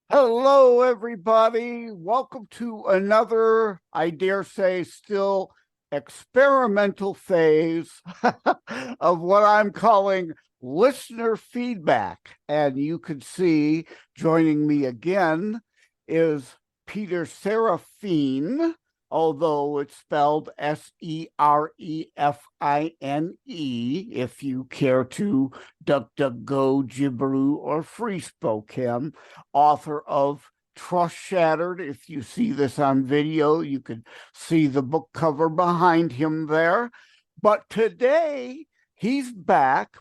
Hello, everybody. Welcome to another, I dare say, still experimental phase of what I'm calling listener feedback. And you can see joining me again is Peter Serefine, although it's spelled Serefine, if you care to DuckDuckGo, Jibberoo, or FreeSpoke him, author of Trust Shattered. If you see this on video, you can see the book cover behind him there. But today, he's back,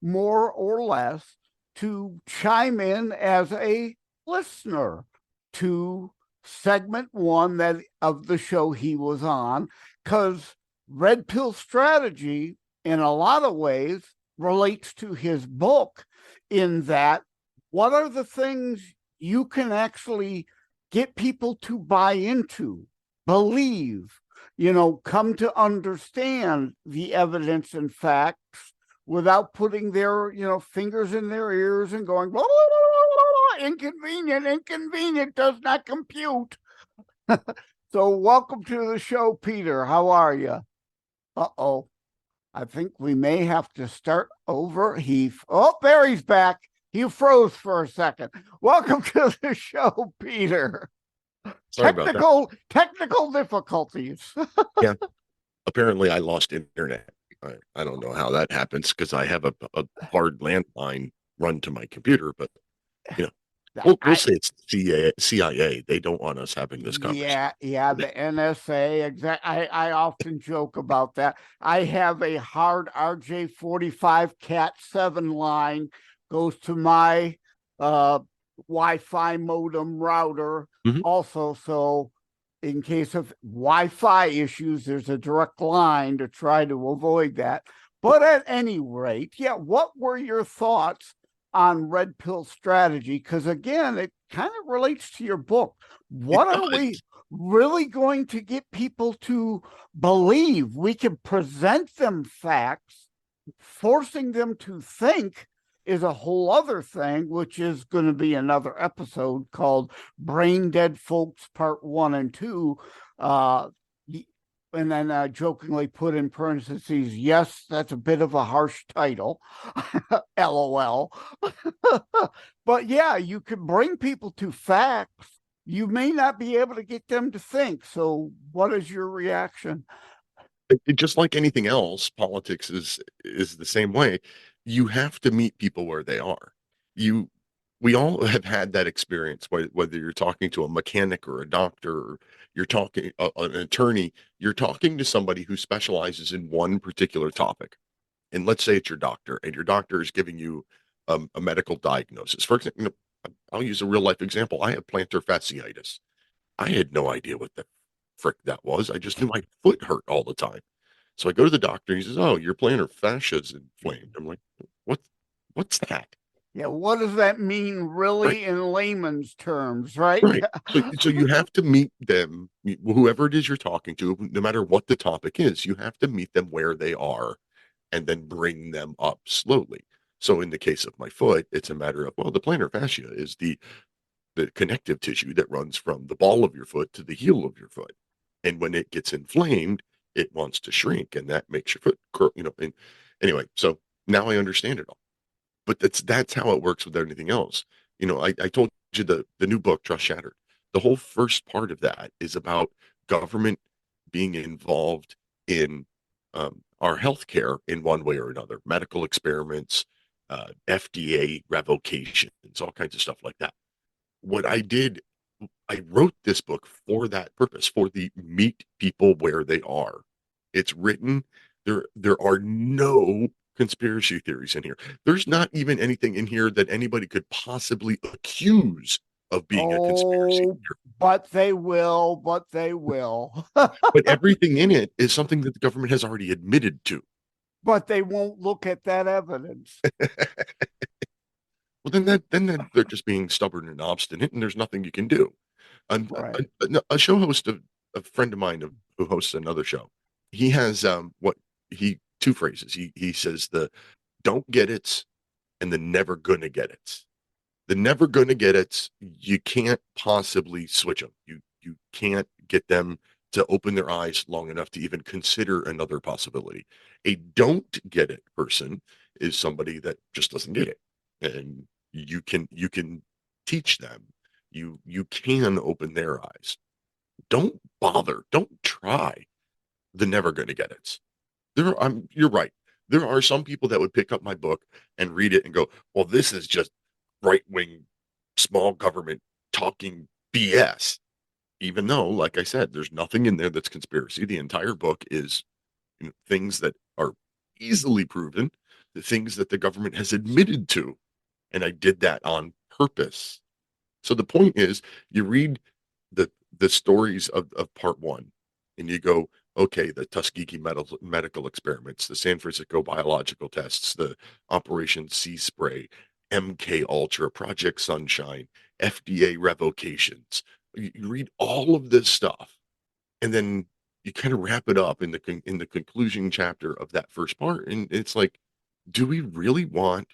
more or less, to chime in as a listener to segment one of the show he was on, because Red Pill Strategy, in a lot of ways, relates to his book in that what are the things you can actually get people to buy into, believe, come to understand the evidence and facts without putting their, fingers in their ears and going, blah, blah, blah, blah, blah, inconvenient, does not compute. So welcome to the show, Peter. How are you? Uh-oh. I think we may have to start over. Barry's back. He froze for a second. Welcome to the show, Peter. Sorry about that. Technical difficulties. Yeah, apparently I lost internet. I don't know how that happens because I have a hard landline run to my computer, but you know, we'll say it's CIA. They don't want us having this conversation. Yeah, the NSA. I often joke about that. I have a hard RJ45 Cat 7 line, goes to my Wi-Fi modem router Mhm. also. So in case of Wi-Fi issues, there's a direct line to try to avoid that. But at any rate, yeah, what were your thoughts on Red Pill Strategy? Because again, it kind of relates to your book. What It are we does. really going to get people to believe? We can present them facts, forcing them to think is a whole other thing, which is going to be another episode called Brain Dead Folks Part 1 and 2. And then jokingly put in parentheses, yes, that's a bit of a harsh title. LOL. But yeah, you can bring people to facts. You may not be able to get them to think. So what is your reaction? Just like anything else, politics is the same way. You have to meet people where they are. You, we all have had that experience, whether you're talking to a mechanic or a doctor, or you're talking an attorney, you're talking to somebody who specializes in one particular topic. And let's say it's your doctor, and your doctor is giving you a medical diagnosis. For example, I'll use a real life example. I have plantar fasciitis. I had no idea what the frick that was. I just knew my foot hurt all the time. So I go to the doctor and he says, "Oh, your plantar fascia is inflamed." I'm like, "What? What's that?" Yeah, what does that mean Right, really in layman's terms, right? right. So you have to meet them, whoever it is you're talking to, no matter what the topic is. You have to meet them where they are, and then bring them up slowly. So in the case of my foot, it's a matter of, well, the plantar fascia is the connective tissue that runs from the ball of your foot to the heel of your foot. And when it gets inflamed, it wants to shrink, and that makes your foot curl, and anyway, so now I understand it all. But that's how it works with anything else. I told you the new book, Trust Shattered. The whole first part of that is about government being involved in our healthcare in one way or another, medical experiments, FDA revocations, all kinds of stuff like that. What I did, I wrote this book for that purpose, for the meet people where they are. It's written, there are no conspiracy theories in here. There's not even anything in here that anybody could possibly accuse of being a conspiracy Oh, theory. but they will, but they will. But everything in it is something that the government has already admitted to. But they won't look at that evidence. Well, then they're just being stubborn and obstinate, and there's nothing you can do. Right. A show host, a friend of mine who hosts another show, he has what he two phrases. He says the don't get it and the never gonna get it. The never gonna get it's, you can't possibly switch them. You can't get them to open their eyes long enough to even consider another possibility. A don't get it person is somebody that just doesn't get it. And you can teach them. You can open their eyes. Don't bother. Don't try the never gonna get it. You're right. There are some people that would pick up my book and read it and go, well, this is just right wing small government talking BS. Even though, like I said, there's nothing in there that's conspiracy. The entire book is, things that are easily proven, the things that the government has admitted to. And I did that on purpose. So the point is, you read the stories of part one, and you go, okay, the Tuskegee medical experiments, the San Francisco biological tests, the Operation Sea Spray, MK Ultra, Project Sunshine, FDA revocations. You read all of this stuff, and then you kind of wrap it up in the conclusion chapter of that first part, and it's like, do we really want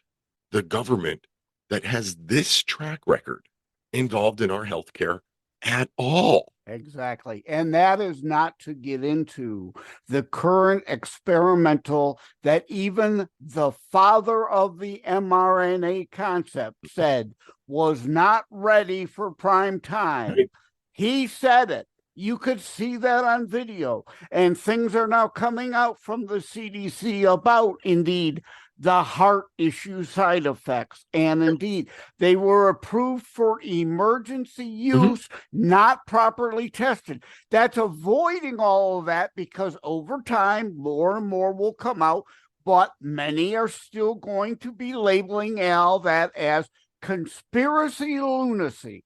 the government that has this track record involved in our healthcare at all? Exactly. And that is not to get into the current experimental that even the father of the mRNA concept said was not ready for prime time. Right. He said it. You could see that on video. And things are now coming out from the CDC about, indeed, the heart issue side effects. And indeed, they were approved for emergency use, not properly tested. That's avoiding all of that because over time, more and more will come out, but many are still going to be labeling all that as conspiracy lunacy.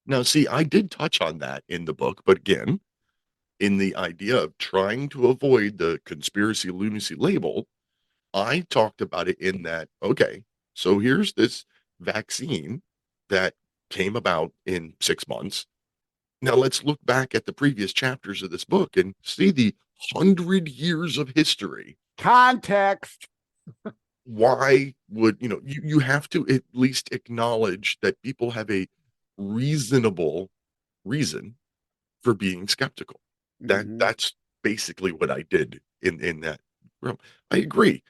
Now, see, I did touch on that in the book, but again, in the idea of trying to avoid the conspiracy lunacy label, I talked about it in that, okay, so here's this vaccine that came about in 6 months. Now let's look back at the previous chapters of this book and see the 100 years of history. Context. Why would, you have to at least acknowledge that people have a reasonable reason for being skeptical. That's basically what I did in that realm. I agree.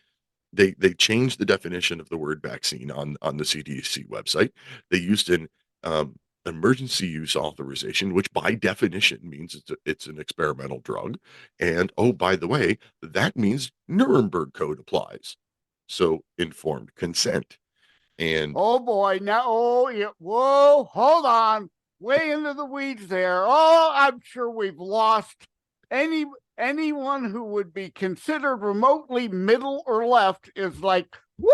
They changed the definition of the word vaccine on the CDC website. They used an emergency use authorization, which by definition means it's an experimental drug. And oh, by the way, that means Nuremberg Code applies. So informed consent. And Oh boy, now, oh, yeah, whoa, hold on, way into the weeds there. Oh, I'm sure we've lost anyone who would be considered remotely middle or left is like, woo,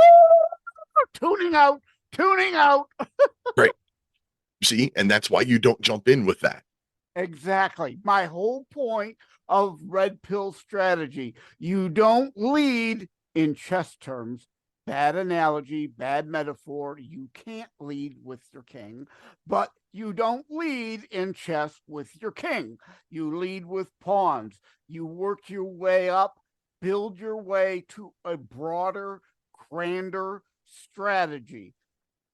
tuning out, tuning out. right. See, and that's why you don't jump in with that. Exactly. My whole point of red pill strategy. You don't lead in chess terms. Bad analogy, bad metaphor. You can't lead with your king, but you don't lead in chess with your king. You lead with pawns. You work your way up, build your way to a broader, grander strategy.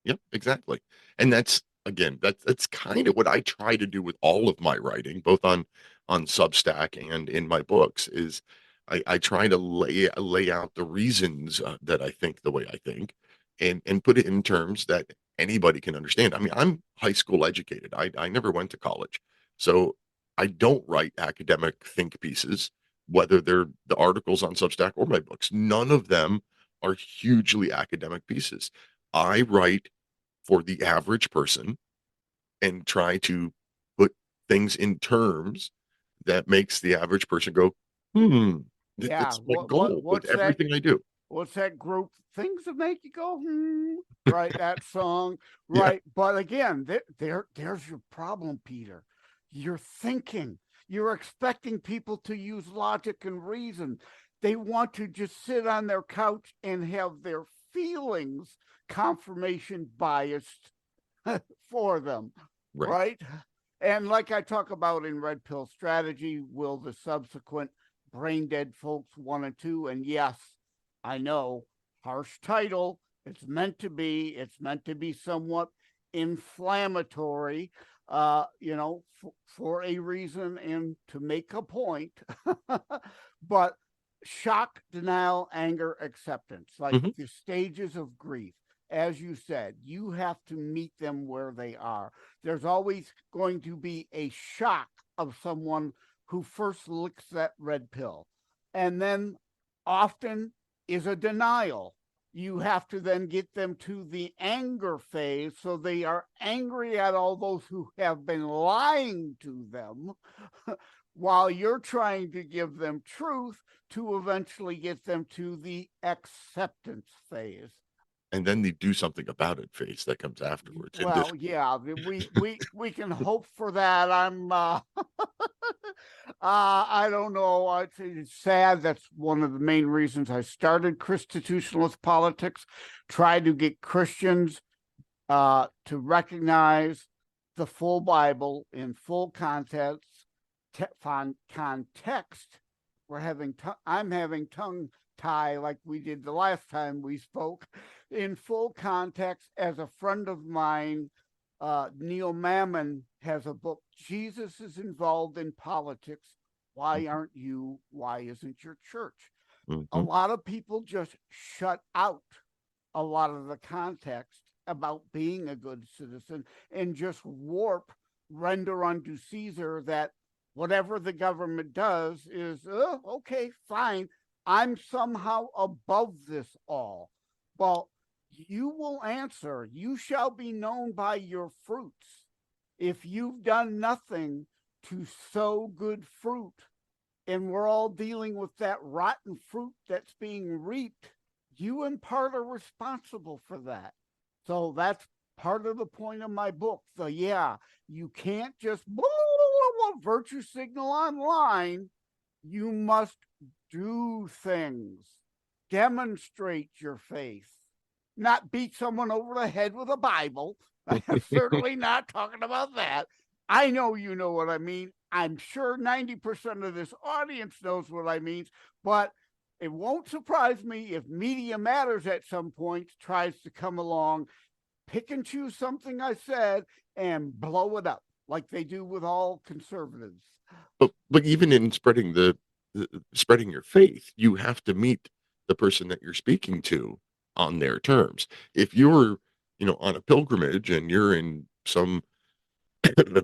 Yep, exactly. And that's again, that's kind of what I try to do with all of my writing, both on Substack and in my books, is I try to lay out the reasons that I think the way I think, and put it in terms that anybody can understand. I mean, I'm high school educated. I never went to college, so I don't write academic think pieces, whether they're the articles on Substack or my books. None of them are hugely academic pieces. I write for the average person and try to put things in terms that makes the average person go, Yeah. that's my goal with everything I do. What's that group? Things that make you go, right? That song, Yeah, right? But again, there's your problem, Peter. You're thinking. You're expecting people to use logic and reason. They want to just sit on their couch and have their feelings confirmation biased for them, right. right? And like I talk about in Red Pill Strategy, will the subsequent Brain Dead Folks 1 and 2, and yes, I know, harsh title. It's meant to be somewhat inflammatory, for a reason and to make a point. But shock, denial, anger, acceptance, like the stages of grief. As you said, you have to meet them where they are. There's always going to be a shock of someone who first licks that red pill. And then often is a denial. You have to then get them to the anger phase, so they are angry at all those who have been lying to them while you're trying to give them truth to eventually get them to the acceptance phase. And then the do something about it phase that comes afterwards. Well, yeah, we can hope for that. I don't know. It's sad. That's one of the main reasons I started ChristiTutionalist politics. Try to get Christians to recognize the full Bible in full context. I'm having tongue tie like we did the last time we spoke, in full context. As a friend of mine, Neil Mammon, has a book, Jesus is Involved in Politics. Why aren't you? Why isn't your church? A lot of people just shut out a lot of the context about being a good citizen and just render unto Caesar that whatever the government does is, okay, fine. I'm somehow above this all. Well, you will answer, you shall be known by your fruits. If you've done nothing to sow good fruit, and we're all dealing with that rotten fruit that's being reaped, you in part are responsible for that. So that's part of the point of my book. You can't just virtue signal online. You must do things, demonstrate your faith, not beat someone over the head with a Bible. I'm certainly not talking about that. I know you know what I mean. I'm sure 90% of this audience knows what I mean, but it won't surprise me if Media Matters at some point tries to come along, pick and choose something I said, and blow it up like they do with all conservatives. But even in spreading spreading your faith, you have to meet the person that you're speaking to on their terms. If you're, on a pilgrimage and you're in some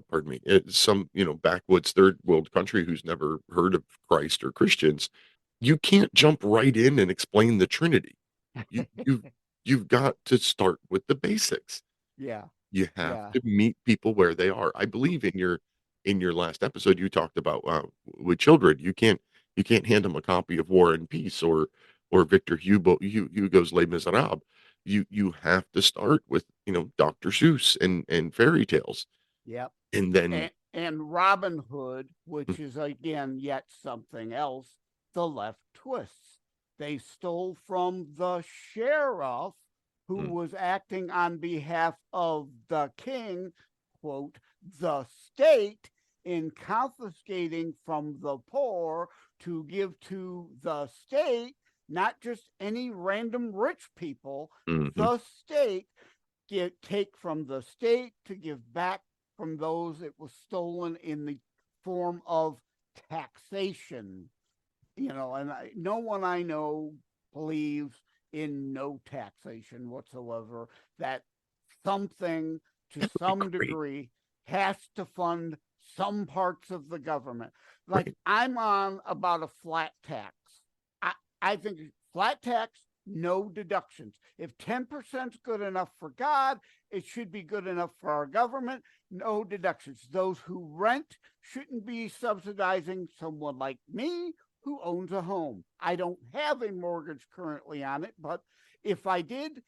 pardon me, some, backwoods third world country who's never heard of Christ or Christians, you can't jump right in and explain the Trinity. You've got to start with the basics. Yeah. You have to meet people where they are. I believe in your last episode you talked about with children, you can't hand them a copy of War and Peace or Victor Hugo's Les Miserables. You have to start with, Dr. Seuss and fairy tales. Yep. And then and Robin Hood, which is again yet something else, the left twists. They stole from the sheriff who was acting on behalf of the king, quote, the state, in confiscating from the poor to give to the state, not just any random rich people, the state, take from the state to give back from those it was stolen in the form of taxation. And no one I know believes in no taxation whatsoever, that something to some degree has to fund some parts of the government. Like I'm on about a flat tax. I think flat tax, no deductions. If 10% is good enough for God, it should be good enough for our government. No deductions. Those who rent shouldn't be subsidizing someone like me who owns a home. I don't have a mortgage currently on it, but if I did,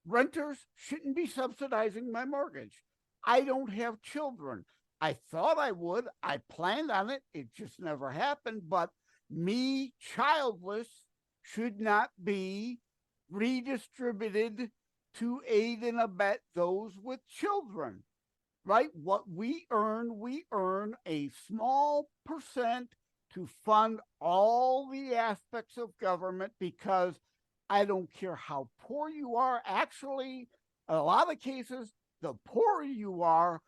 renters shouldn't be subsidizing my mortgage. I don't have children. I thought I would. I planned on it. It just never happened. But me, childless, should not be redistributed to aid and abet those with children, right? What we earn a small percent to fund all the aspects of government, because I don't care how poor you are. Actually, a lot of cases, the poorer you are,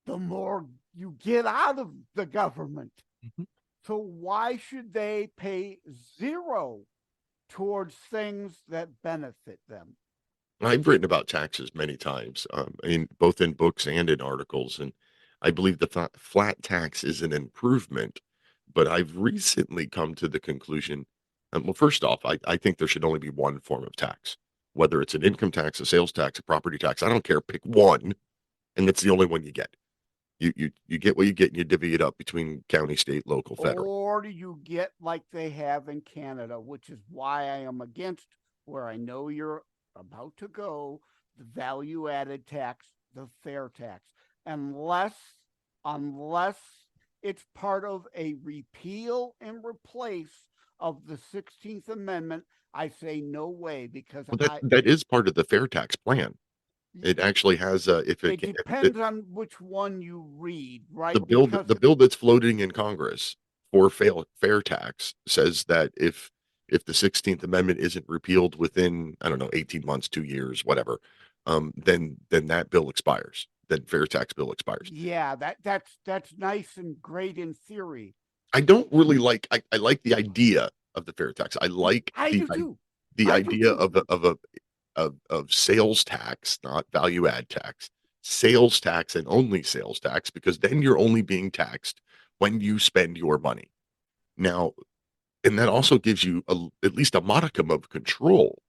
the more you get out of the government. Mhm. So why should they pay zero towards things that benefit them? I've written about taxes many times, in both in books and in articles, and I believe the flat tax is an improvement. But I've recently come to the conclusion. Well, first off, I think there should only be one form of tax, whether it's an income tax, a sales tax, a property tax. I don't care. Pick one, and that's the only one you get. You get what you get, and you divvy it up between county, state, local, federal. Or do you get like they have in Canada, which is why I am against, where I know you're about to go, the value added tax, the fair tax, unless it's part of a repeal and replace of the 16th Amendment. I say no way, because Well, that is part of the fair tax plan. It actually has if it it can, depends on which one you read, right? the bill that's floating in Congress for fair tax says that if the 16th Amendment isn't repealed within, I don't know, 18 months, 2 years, whatever, then that bill expires. Then fair tax bill expires. Yeah, that's nice and great in theory. I don't really like. I like the idea of the fair tax. I like I do too. the I do idea too. of sales tax, not value add tax, sales tax and only sales tax, because then you're only being taxed when you spend your money. Now, and that also gives you at least a modicum of control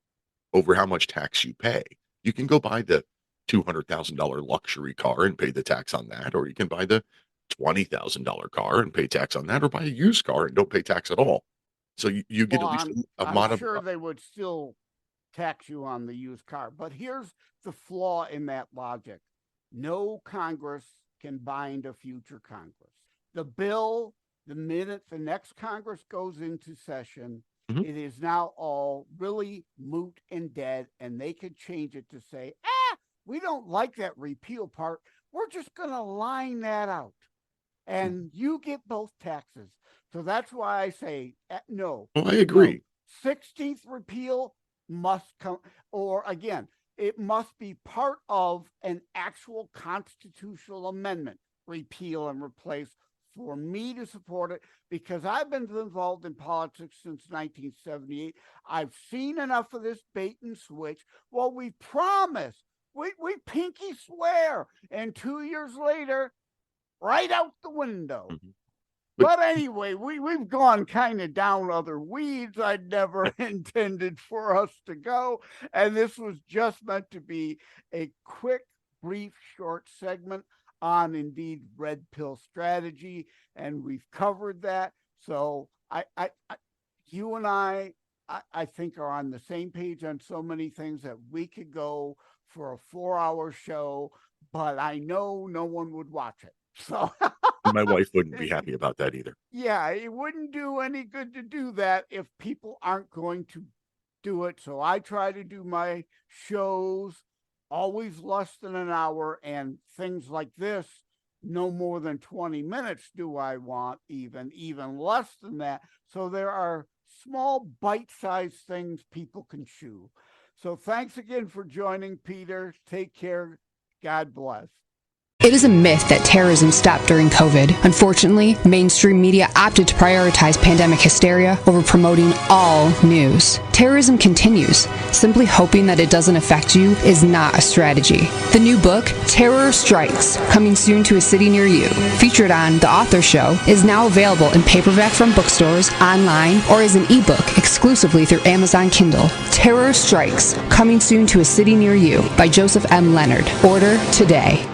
over how much tax you pay. You can go buy the $200,000 luxury car and pay the tax on that, or you can buy the $20,000 car and pay tax on that, or buy a used car and don't pay tax at all. So you get Well, at least a I'm modicum. sure they would still tax you on the used car. But here's the flaw in that logic. No Congress can bind a future Congress. The bill, the minute the next Congress goes into session, Mhm. it is now all really moot and dead, and they could change it to say, we don't like that repeal part. We're just going to line that out. And you get both taxes. So that's why I say no. Well, I agree. No. 16th repeal must come, or again, it must be part of an actual constitutional amendment, repeal and replace, for me to support it, because I've been involved in politics since 1978. I've seen enough of this bait and switch. Well, we promise, we pinky swear, and 2 years later, right out the window. Mm-hmm. But anyway, we've gone kind of down other weeds I'd never intended for us to go. And this was just meant to be a quick, brief, short segment on indeed red pill strategy. And we've covered that. So you and I think are on the same page on so many things that we could go for a 4-hour show, but I know no one would watch it. So my wife wouldn't be happy about that either. Yeah, it wouldn't do any good to do that if people aren't going to do it. So I try to do my shows always less than an hour, and things like this, no more than 20 minutes do I want, even less than that. So there are small bite-sized things people can chew. So thanks again for joining, Peter. Take care. God bless. It is a myth that terrorism stopped during COVID. Unfortunately, mainstream media opted to prioritize pandemic hysteria over promoting all news. Terrorism continues. Simply hoping that it doesn't affect you is not a strategy. The new book, Terror Strikes, coming soon to a city near you, featured on The Author Show, is now available in paperback from bookstores, online, or as an ebook exclusively through Amazon Kindle. Terror Strikes, coming soon to a city near you, by Joseph M. Leonard. Order today.